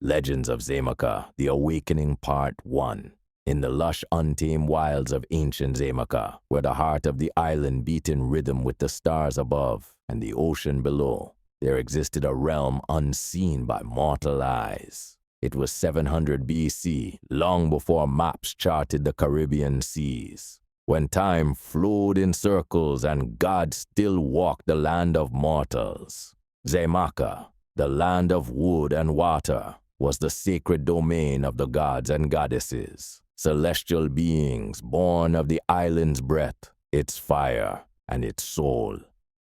Legends of Xaymaca, The Awakening Part 1. In the lush, untamed wilds of ancient Xaymaca, where the heart of the island beat in rhythm with the stars above and the ocean below, there existed a realm unseen by mortal eyes. It was 700 BC, long before maps charted the Caribbean seas, when time flowed in circles and God still walked the land of mortals. Xaymaca, the land of wood and water, was the sacred domain of the gods and goddesses, celestial beings born of the island's breath, its fire, and its soul.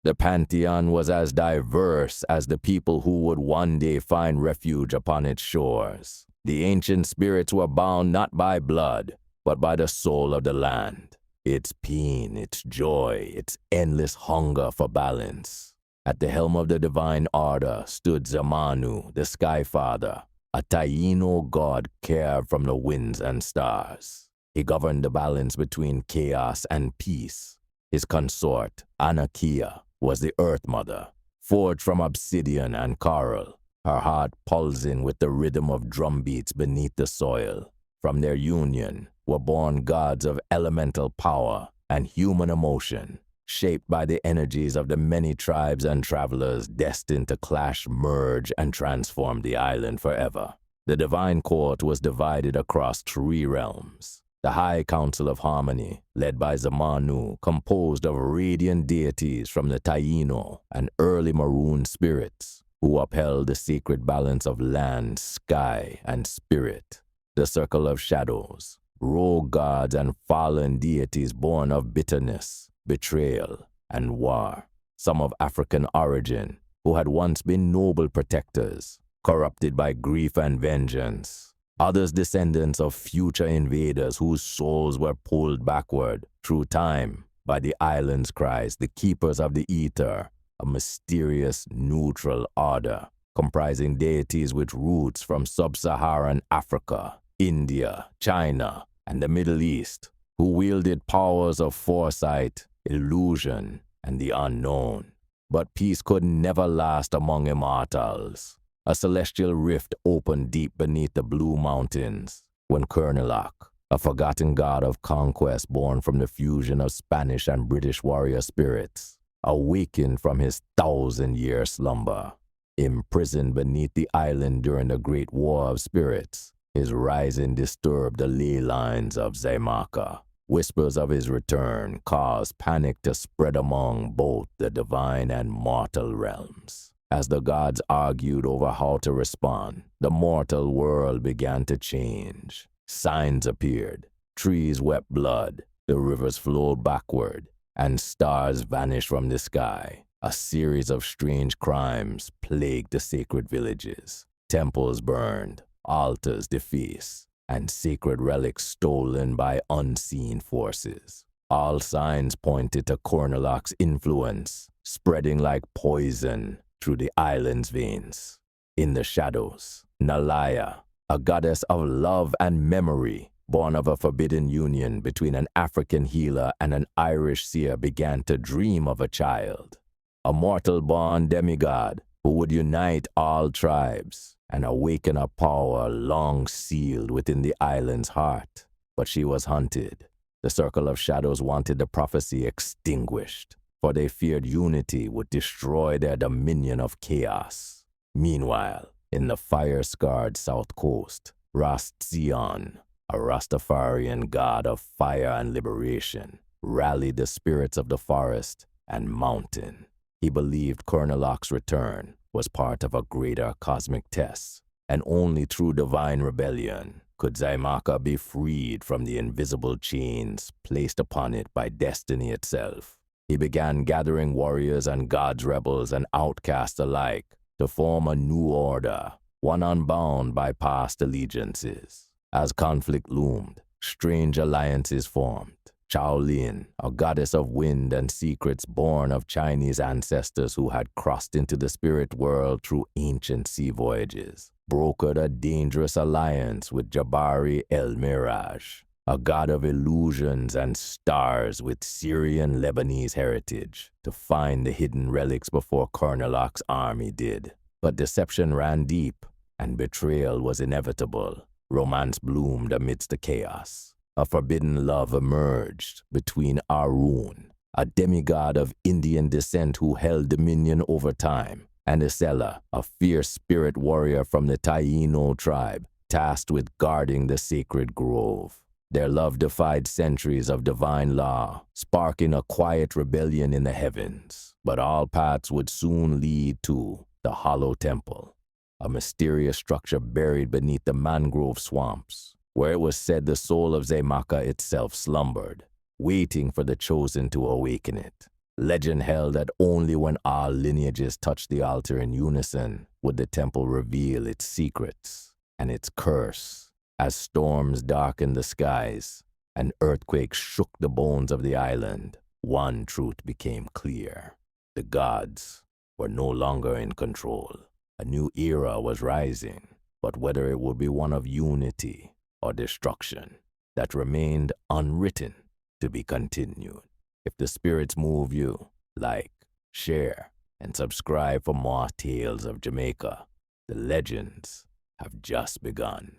The pantheon was as diverse as the people who would one day find refuge upon its shores. The ancient spirits were bound not by blood, but by the soul of the land, its pain, its joy, its endless hunger for balance. At the helm of the divine order stood Zamanu, the Sky Father, a Taíno god carved from the winds and stars. He governed the balance between chaos and peace. His consort, Anakia, was the Earth Mother, forged from obsidian and coral, her heart pulsing with the rhythm of drumbeats beneath the soil. From their union were born gods of elemental power and human emotion, shaped by the energies of the many tribes and travelers destined to clash, merge, and transform the island forever. The divine court was divided across 3 realms. The High Council of Harmony, led by Zamanu, composed of radiant deities from the Taíno and early Maroon spirits, who upheld the sacred balance of land, sky, and spirit. The Circle of Shadows, rogue gods and fallen deities born of bitterness, betrayal, and war, some of African origin, who had once been noble protectors, corrupted by grief and vengeance. Others descendants of future invaders whose souls were pulled backward through time by the island's cries, the keepers of the ether, a mysterious neutral order comprising deities with roots from Sub-Saharan Africa, India, China, and the Middle East, who wielded powers of foresight, illusion, and the unknown. But peace could never last among immortals. A celestial rift opened deep beneath the Blue Mountains when Kernelok, a forgotten god of conquest born from the fusion of Spanish and British warrior spirits, awakened from his 1,000-year slumber. Imprisoned beneath the island during the Great War of Spirits, his rising disturbed the ley lines of Xaymaca. Whispers of his return caused panic to spread among both the divine and mortal realms. As the gods argued over how to respond, the mortal world began to change. Signs appeared, trees wept blood, the rivers flowed backward, and stars vanished from the sky. A series of strange crimes plagued the sacred villages. Temples burned, altars defaced, and sacred relics stolen by unseen forces. All signs pointed to Kernelok's influence, spreading like poison through the island's veins. In the shadows, Nalaya, a goddess of love and memory, born of a forbidden union between an African healer and an Irish seer, began to dream of a child, a mortal-born demigod who would unite all tribes and awaken a power long sealed within the island's heart. But she was hunted. The Circle of Shadows wanted the prophecy extinguished, for they feared unity would destroy their dominion of chaos. Meanwhile, in the fire-scarred south coast, Rastian, a Rastafarian god of fire and liberation, rallied the spirits of the forest and mountain. He believed Kernelok's return was part of a greater cosmic test, and only through divine rebellion could Xaymaca be freed from the invisible chains placed upon it by destiny itself. He began gathering warriors and gods, rebels and outcasts alike to form a new order, one unbound by past allegiances. As conflict loomed, strange alliances formed. Shaolin, a goddess of wind and secrets born of Chinese ancestors who had crossed into the spirit world through ancient sea voyages, brokered a dangerous alliance with Jabari El Mirage, a god of illusions and stars with Syrian Lebanese heritage, to find the hidden relics before Kernelok's army did. But deception ran deep, and betrayal was inevitable, romance bloomed amidst the chaos. A forbidden love emerged between Maroon, a demigod of Indian descent who held dominion over time, and Isela, a fierce spirit warrior from the Taíno tribe, tasked with guarding the sacred grove. Their love defied centuries of divine law, sparking a quiet rebellion in the heavens. But all paths would soon lead to the Hollow Temple, a mysterious structure buried beneath the mangrove swamps, where it was said the soul of Xaymaca itself slumbered, waiting for the chosen to awaken it. Legend held that only when all lineages touched the altar in unison would the temple reveal its secrets and its curse. As storms darkened the skies and earthquakes shook the bones of the island, one truth became clear. The gods were no longer in control. A new era was rising, but whether it would be one of unity or destruction, that remained unwritten, to be continued. If the spirits move you, like, share, and subscribe for more Tales of Jamaica. The legends have just begun.